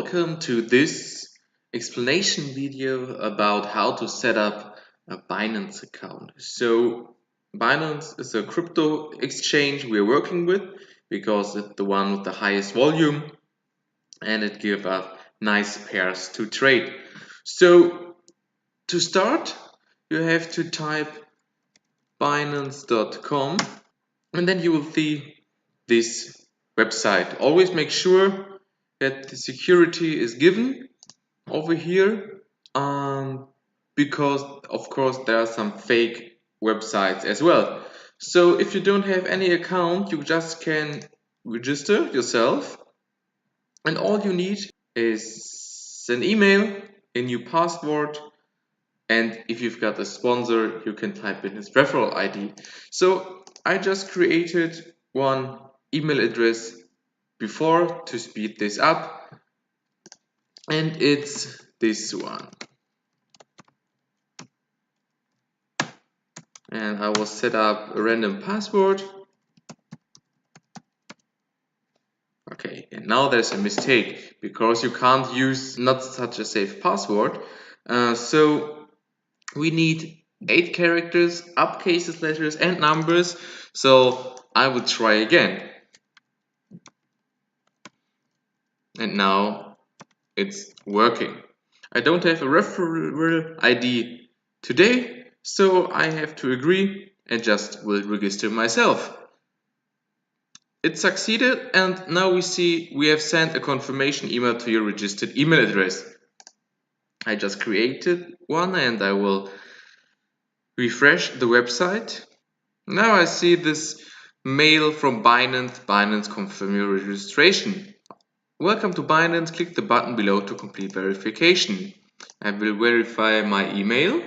Welcome to this explanation video about how to set up a Binance account. So Binance is a crypto exchange we're working with because it's the one with the highest volume and it gives us nice pairs to trade. So to start, you have to type binance.com and then you will see this website. Always make sure that the security is given over here, because of course there are some fake websites as well. So if you don't have any account, you just can register yourself, and all you need is an email, a new password, and if you've got a sponsor, you can type in his referral ID. So I just created one email address before to speed this up, and it's this one. And I will set up a random password. Okay, and now there's a mistake because you can't use not such a safe password. So we need 8 characters, uppercases, letters, and numbers. So I will try again. And now it's working. I don't have a referral ID today, so I have to agree and just will register myself. It succeeded, and now we see we have sent a confirmation email to your registered email address. I just created one and I will refresh the website. Now I see this mail from Binance. Binance, confirm your registration. Welcome to Binance. Click the button below to complete verification. I will verify my email.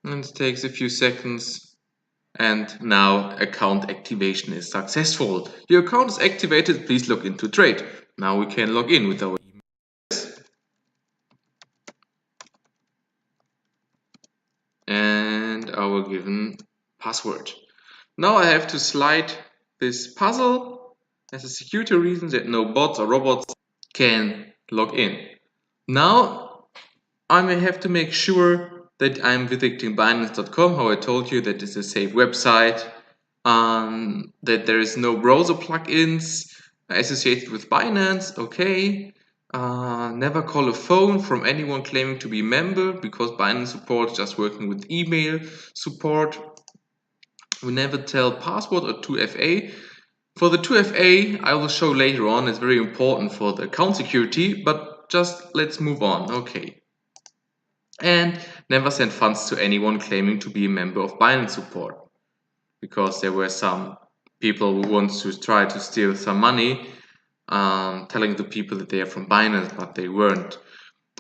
And it takes a few seconds. And now account activation is successful. Your account is activated. Please log into trade. Now we can log in with our email and our given password. Now I have to slide this puzzle as a security reason that no bots or robots can log in. Now I may have to make sure that I'm visiting Binance.com, how I told you that it's a safe website, that there is no browser plugins associated with Binance. Okay. Never call a phone from anyone claiming to be a member because Binance support is just working with email support. We never tell password or 2FA. For the 2FA, I will show later on. It's very important for the account security, but just let's move on. Okay. And never send funds to anyone claiming to be a member of Binance support, because there were some people who want to try to steal some money, telling the people that they are from Binance, but they weren't.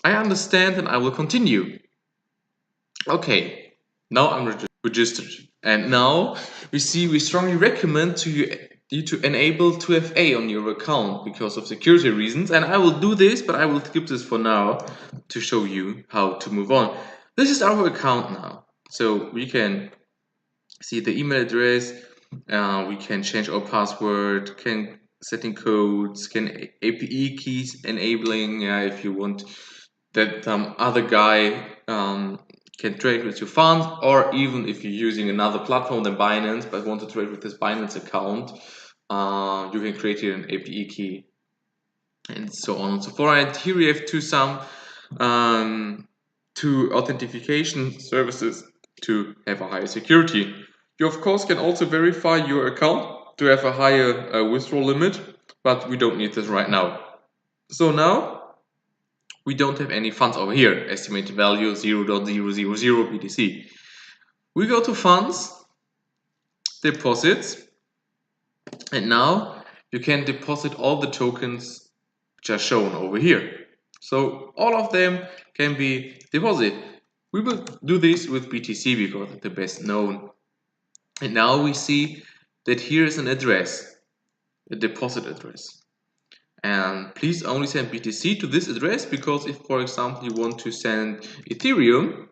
I understand and I will continue. Okay, now I'm registered. And now we strongly recommend to you to enable 2FA on your account because of security reasons. And I will do this, but I will skip this for now to show you how to move on. This is our account now. So we can see the email address, we can change our password, can setting codes, can API keys enabling, if you want that some other guy can trade with your funds, or even if you're using another platform than Binance but want to trade with this Binance account, you can create here an API key and so on and so forth. And here we have two authentication services to have a higher security. You of course can also verify your account to have a higher withdrawal limit, but we don't need this right now. So now we don't have any funds over here. Estimated value 0.000 BTC. We go to funds, deposits, and now you can deposit all the tokens which are shown over here. So all of them can be deposited. We will do this with BTC because it's the best known. And now we see that here is an address, a deposit address. And please only send BTC to this address, because if, for example, you want to send Ethereum,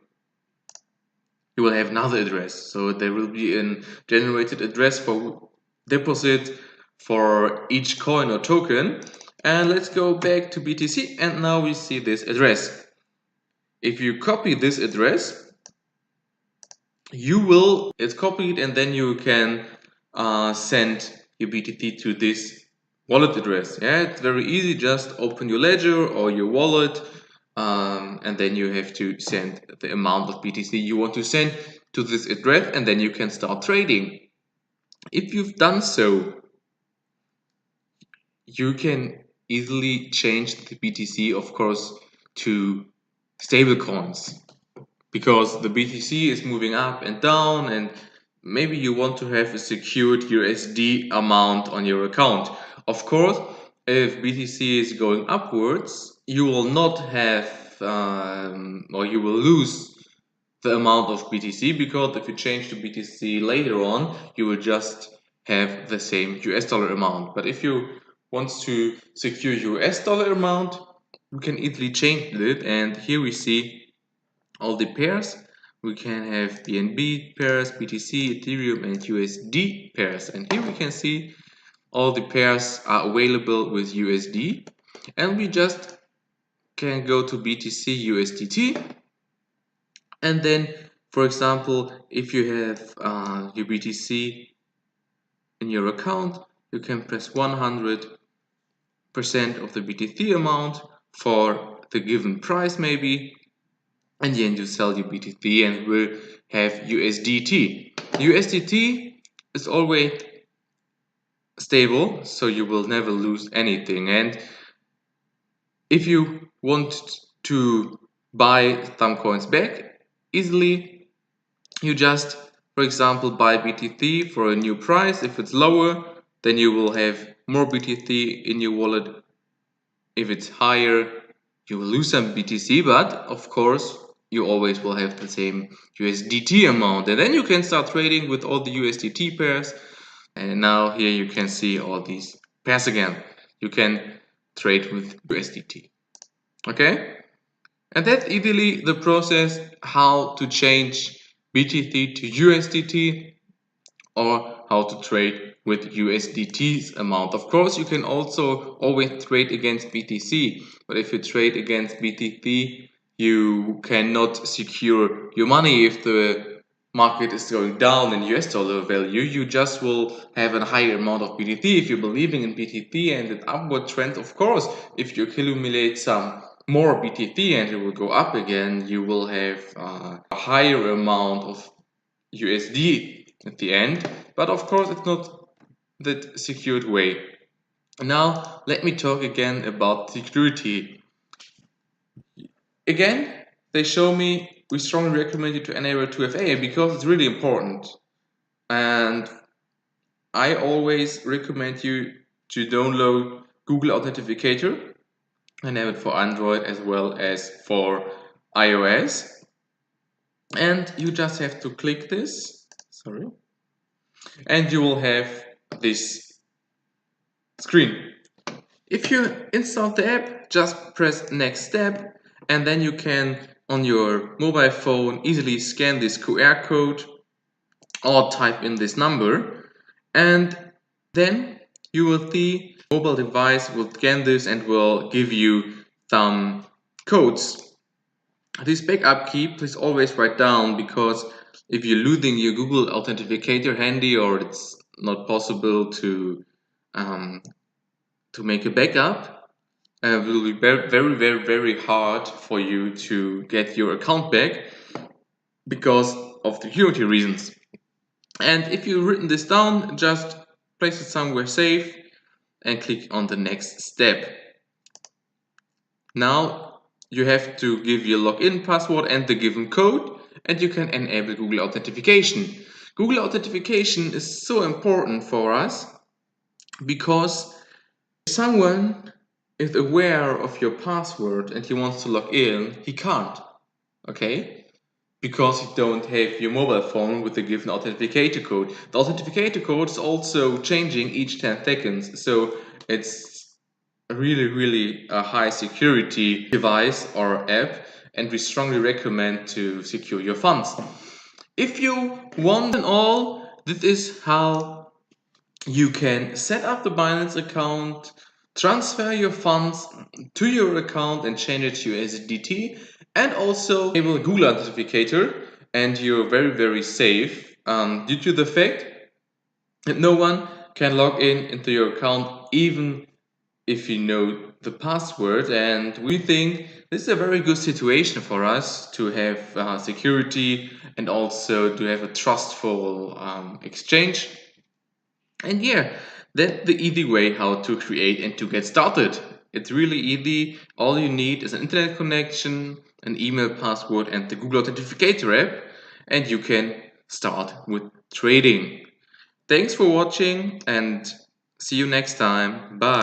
you will have another address. So there will be a generated address for deposit for each coin or token. And let's go back to BTC, and now we see this address. If you copy this address, it's copied, and then you can send your BTC to this wallet address. Yeah, it's very easy. Just open your ledger or your wallet, and then you have to send the amount of BTC you want to send to this address, and then you can start trading. If you've done so, you can easily change the BTC, of course, to stable coins, because the BTC is moving up and down, and maybe you want to have a secured USD amount on your account. Of course, if BTC is going upwards, you will not have or you will lose the amount of BTC, because if you change to BTC later on, you will just have the same US dollar amount. But if you want to secure US dollar amount, you can easily change it. And here we see all the pairs. We can have BNB pairs, BTC, Ethereum, and USD pairs. And here we can see all the pairs are available with USD. And we just can go to BTC USDT. And then, for example, if you have your BTC in your account, you can press 100% of the BTC amount for the given price maybe, and then you sell your BTC and will have USDT. USDT is always stable, so you will never lose anything. And if you want to buy some coins back easily, you just, for example, buy BTC for a new price. If it's lower, then you will have more BTC in your wallet. If it's higher, you will lose some BTC, but of course you always will have the same USDT amount. And then you can start trading with all the USDT pairs. And now here you can see all these pairs again. You can trade with USDT. Okay? And that's easily the process how to change BTC to USDT, or how to trade with USDT's amount. Of course, you can also always trade against BTC, but if you trade against BTC, you cannot secure your money. If the market is going down in US dollar value, you just will have a higher amount of BTC. If you're believing in BTC and an upward trend, of course, if you accumulate some more BTC and it will go up again, you will have a higher amount of USD at the end. But of course, it's not that secured way. Now let me talk again about security. Again, they show me we strongly recommend you to enable 2FA because it's really important. And I always recommend you to download Google Authenticator and have it for Android as well as for iOS. And you just have to click this, sorry, and you will have this screen. If you install the app, just press next step, and then you can on your mobile phone easily scan this QR code or type in this number, and then you will see mobile device will scan this and will give you some codes. This backup key please always write down, because if you're losing your Google Authenticator handy or it's not possible to make a backup, it will be very hard for you to get your account back because of security reasons. And if you've written this down, just place it somewhere safe and click on the next step. Now you have to give your login password and the given code, and you can enable Google Authentication. Google Authentication is so important for us because if someone is aware of your password and he wants to log in, he can't, okay? Because you don't have your mobile phone with the given authenticator code. The authenticator code is also changing each 10 seconds, so it's really a high security device or app, and we strongly recommend to secure your funds. If you want and all, this is how You can set up the Binance account, transfer your funds to your account and change it to USDT, and also enable Google Authenticator, and you're very safe due to the fact that no one can log in into your account even if you know the password. And we think this is a very good situation for us to have security and also to have a trustful exchange. And yeah, that's the easy way how to create and to get started. It's really easy. All you need is an internet connection, an email password, and the Google Authenticator app, and you can start with trading. Thanks for watching and see you next time. Bye.